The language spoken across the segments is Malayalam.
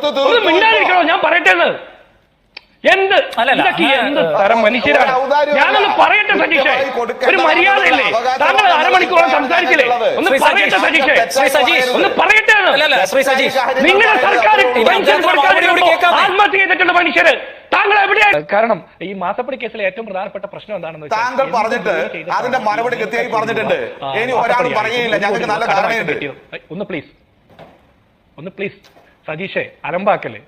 ഒന്ന് മിണ്ടാതിരിക്കണോ? ഞാൻ പറയട്ടെ. എന്ത് തരം മനുഷ്യരാണ്? ഞാനൊന്ന് പറയട്ടെ സതീഷേ, ഒരു മര്യാദയില്ലേ? താങ്കൾ അരമണിക്കൂറോളം സംസാരിച്ചില്ലേ? ഒന്ന് പറയട്ടെ സതീഷേ, ഒന്ന് പറയട്ടെ. നിങ്ങളുടെ സർക്കാർ ആത്മഹത്യ ചെയ്തിട്ടുള്ള മനുഷ്യര് താങ്കൾ എവിടെയാണ്? കാരണം ഈ മാസപ്പടി കേസിലെ ഏറ്റവും പ്രധാനപ്പെട്ട പ്രശ്നം എന്താണെന്ന് വെച്ചാൽ താങ്കൾ പറഞ്ഞിട്ട് അതിന്റെ മറുപടി കൃത്യമായി പറഞ്ഞിട്ടുണ്ട്. ഇനി ഒരാളും പറയുകയില്ല, ഞങ്ങൾക്ക് നല്ല ധാരണയുണ്ട്. ഒന്ന് പ്ലീസ് സതീഷെ അലമ്പാക്കല്ലേ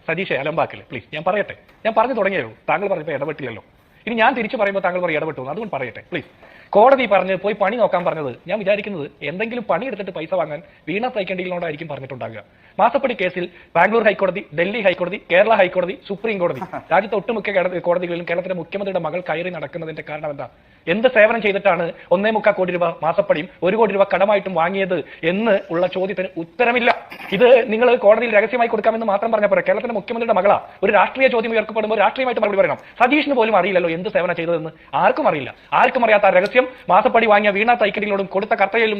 പ്ലീസ്. ഞാൻ പറയട്ടെ, ഞാൻ പറഞ്ഞു തുടങ്ങിയല്ലോ. താങ്കൾ പറഞ്ഞപ്പോൾ ഇടപെട്ടില്ലല്ലോ. ഇനി ഞാൻ തിരിച്ചു പറയുമ്പോൾ താങ്കൾ പറയും ഇടപെട്ടു. അതുകൊണ്ട് പറയട്ടെ പ്ലീസ്. കോടതി പറഞ്ഞ് പോയി പണി നോക്കാൻ പറഞ്ഞത് ഞാൻ വിചാരിക്കുന്നത് എന്തെങ്കിലും പണി എടുത്തിട്ട് പൈസ വാങ്ങാൻ വീണ സൈക്കൻഡിലോടായിരിക്കും പറഞ്ഞിട്ടുണ്ടാകുക. മാസപ്പടി കേസിൽ ബാംഗ്ലൂർ ഹൈക്കോടതി, ഡൽഹി ഹൈക്കോടതി, കേരള ഹൈക്കോടതി, സുപ്രീം കോടതി, രാജ്യത്തെ ഒട്ടുമിക്ക കോടതികളിലും കേരളത്തിലെ മുഖ്യമന്ത്രിയുടെ മകൾ കയറി നടക്കുന്നതിന്റെ കാരണം എന്താ? എന്ത് സേവനം ചെയ്തിട്ടാണ് 1.25 കോടി രൂപ മാസപ്പടിയും 1 കോടി രൂപ കടമായിട്ടും വാങ്ങിയത് എന്ന് ഉള്ള ചോദ്യത്തിന് ഉത്തരമില്ല. ഇത് നിങ്ങൾ കോടതിയിൽ രഹസ്യമായി കൊടുക്കാമെന്ന് മാത്രം പറഞ്ഞപ്പോൾ കേരളത്തിലെ മുഖ്യമന്ത്രിയുടെ മകളാ ഒരു രാഷ്ട്രീയ ചോദ്യം ഉയർത്തപ്പെടുമ്പോൾ രാഷ്ട്രീയമായിട്ട് മറുപടി പറയണം. സതീഷിന് പോലും അറിയില്ലല്ലോ എന്ത് സേവനം ചെയ്തതെന്ന്. ആർക്കും അറിയില്ല. ആർക്കും അറിയാത്ത രഹസ്യം മാസപ്പടി വാങ്ങിയ വീണ തൈക്കടികളോടും കൊടുത്ത കർത്തയിലും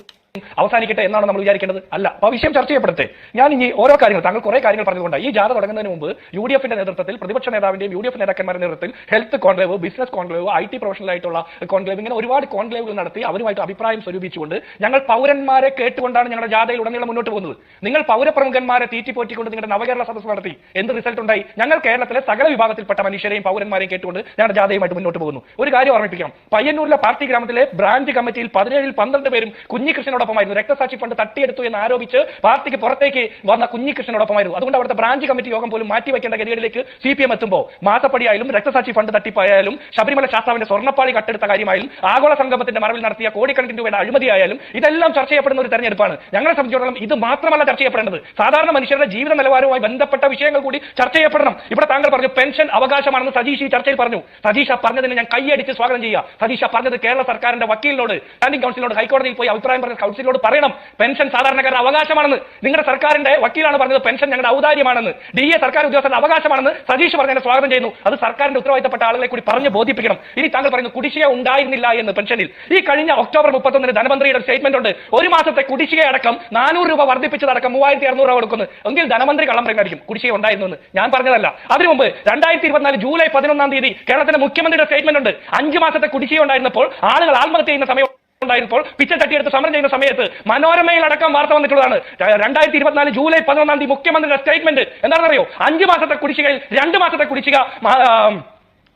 അവസാനിക്കട്ടെ എന്നാണ് നമ്മൾ വിചാരിക്കേണ്ടത്. അല്ല. അപ്പൊ വിഷയം ചർച്ച ചെയ്യപ്പെടട്ടെ. ഞാൻ ഇനി ഓരോ കാര്യങ്ങൾ, താങ്കൾ കുറെ കാര്യങ്ങൾ പറഞ്ഞുകൊണ്ട് ഈ ജാഥ തുടങ്ങുന്നതിന് മുമ്പ് UDF-ന്റെ നേതൃത്വത്തിൽ, പ്രതിപക്ഷ നേതാവിന്റെയും UDF നേതാക്കന്മാരുടെ നേതൃത്വത്തിൽ health conclave, business conclave, IT professional ആയിട്ടുള്ള കോൺക്ലേവ്, ഇങ്ങനെ ഒരുപാട് കോൺക്ലേവുകൾ നടത്തി അവരുമായിട്ട് അഭിപ്രായം സ്വരൂപിച്ചുകൊണ്ട് ഞങ്ങൾ പൗരന്മാരെ കേട്ടുകൊണ്ടാണ് ഞങ്ങളുടെ ജാഥയിൽ ഉടനീളം മുന്നോട്ട് പോകുന്നത്. നിങ്ങൾ പൗരപ്രമുഖന്മാരെ തീറ്റിപ്പോറ്റിക്കൊണ്ട് നിങ്ങളുടെ നവകേരള സദസ്സ് നടത്തി. എന്ത് റിസൾട്ട് ഉണ്ടായി? ഞങ്ങൾ കേരളത്തിലെ സകല വിഭാഗത്തിൽപ്പെട്ട മനുഷ്യരെയും പൗരന്മാരെയും കേട്ടുകൊണ്ട് ഞങ്ങളുടെ ജാഥയുമായിട്ട് മുന്നോട്ട് പോകുന്നു. ഒരു കാര്യം ഓർമ്മിപ്പിക്കാം. പയ്യന്നൂരിലെ പാർട്ടി ഗ്രാമത്തിലെ ബ്രാഞ്ച് കമ്മിറ്റിയിൽ 17-ൽ 12 പേരും കുഞ്ഞികൃഷ്ണനോടൊപ്പമായിരുന്നു. രക്തസാക്ഷി ഫണ്ട് തട്ടിയെടുത്തു എന്ന് ആരോപിച്ച് പാർട്ടിക്ക് പുറത്തേക്ക് വന്ന കുഞ്ഞികൃഷ്ണനോടൊപ്പമായിരുന്നു. അതുകൊണ്ട് അവിടുത്തെ ബ്രാഞ്ച് കമ്മിറ്റി യോഗം പോലും മാറ്റിവെക്കേണ്ട ഗതികളിലേക്ക് CPM എത്തുമ്പോൾ മാസപ്പടിയായാലും രക്തസാക്ഷി ഫണ്ട് തട്ടിപ്പായാലും ശബരിമല ശാസ്താവിന്റെ സ്വർണ്ണപ്പാളി കട്ടെടുത്ത കാര്യമായാലും ആഗോള സംഗമത്തിന്റെ മറവിൽ നടത്തിയ കോടിക്കണക്കിന് രൂപയുടെ അഴിമതിയായാലും ഇതെല്ലാം ചർച്ച ചെയ്യപ്പെടുന്ന ഒരു തെരഞ്ഞെടുപ്പാണ്. ഞങ്ങളെ സംബന്ധിച്ചിടത്തോളം ഇത് മാത്രമല്ല ചർച്ച ചെയ്യപ്പെടേണ്ടത്, സാധാരണ മനുഷ്യരുടെ ജീവിത നിലവാരവുമായി ബന്ധപ്പെട്ട വിഷയങ്ങൾ കൂടി ചർച്ച ചെയ്യപ്പെടണം. ഇവിടെ താങ്കൾ പറഞ്ഞു പെൻഷൻ അവകാശമാണെന്ന് സതീഷ് ഈ ചർച്ചയിൽ പറഞ്ഞു. സതീഷ് പറഞ്ഞതിന് ഞാൻ കൈയടിച്ച് സ്വാഗതം ചെയ്യുക. സതീഷ് പറഞ്ഞത് കേരള സർക്കാരിന്റെ വക്കീലിനോട്, സ്റ്റാൻഡിംഗ് കൗൺസിലിനോട്, ഹൈക്കോടതിയിൽ പോയി അഭിപ്രായം പറഞ്ഞ കൗൺസിലിനോട് പറയണം പെൻഷൻ സാധാരണക്കാരുടെ അവകാശമാണെന്ന്. നിങ്ങളുടെ സർക്കാരിന്റെ വക്കീലാണ് പറഞ്ഞത് പെൻഷൻ ഞങ്ങളുടെ ഔദാര്യമാണെന്ന്. DA സർക്കാർ ഉദ്യോഗസ്ഥരുടെ അവകാശമാണെന്ന് സതീഷ് പറഞ്ഞതിനെ സ്വാഗതം ചെയ്യുന്നു. അത് സർക്കാരിന്റെ ഉത്തരവാദിത്തപ്പെട്ട ആളുകളെ കൂടി പറഞ്ഞ് ബോധിപ്പിക്കണം. ഇനി താങ്കൾ പറയുന്നു കുടിശ്ശിക ഉണ്ടായിരുന്നില്ല എന്ന് പെൻഷനിൽ. ഈ കഴിഞ്ഞ ഒക്ടോബർ 31 ധനമന്ത്രിയുടെ സ്റ്റേറ്റ്മെന്റ് ഉണ്ട്. ഒരു മാസത്തെ കുടിശ്ശിക അടക്കം 400 രൂപ വർദ്ധിപ്പിച്ചതടക്കം 3600 രൂപ കൊടുക്കുന്നു. എങ്കിൽ ധനമന്ത്രി കള്ളം പറയുന്നതായിരിക്കും. കുടിശ്ശിക ഉണ്ടായിരുന്നു എന്ന് ഞാൻ പറഞ്ഞതല്ല. അതിനു മുമ്പ് 2024 ജൂലൈ 11 കേരളത്തിലെ മുഖ്യമന്ത്രിയുടെ സ്റ്റേറ്റ്മെന്റ് ഉണ്ട്. 5 മാസത്തെ കുടിശ്ശിക ഉണ്ടായിരുന്നപ്പോൾ ആളുകൾ ആത്മഹത്യ ചെയ്യുന്ന സമയം ഉണ്ടായിരുന്നപ്പോൾ പിച്ച തട്ടിയെടുത്ത് സമരം ചെയ്യുന്ന സമയത്ത് മനോരമയിൽ അടക്കം വാർത്ത വന്നിട്ടുള്ളതാണ്. 2024 ജൂലൈ 11 മുഖ്യമന്ത്രിയുടെ സ്റ്റേറ്റ്മെന്റ് എന്താണെന്നറിയോ? 5 മാസത്തെ കുടിശ്ശികയിൽ 2 മാസത്തെ കുടിശ്ശിക,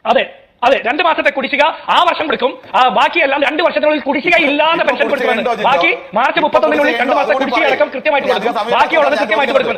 അതെ 2 മാസത്തെ കുടിശ്ശിക ആ വർഷം കൊടുക്കും. ബാക്കിയെല്ലാം 2 വർഷത്തിനുള്ളിൽ കുടിശ്ശിക ഇല്ലാതെ പെൻഷൻ കൊടുക്കുമെന്ന്. ബാക്കി മാർച്ച് 31 2 മാസത്തെ കുടിശ്ശിക അടക്കം കൃത്യമായിട്ട് കൊടുക്കും. ബാക്കിയുള്ളത് കൃത്യമായിട്ട് കൊടുക്കും.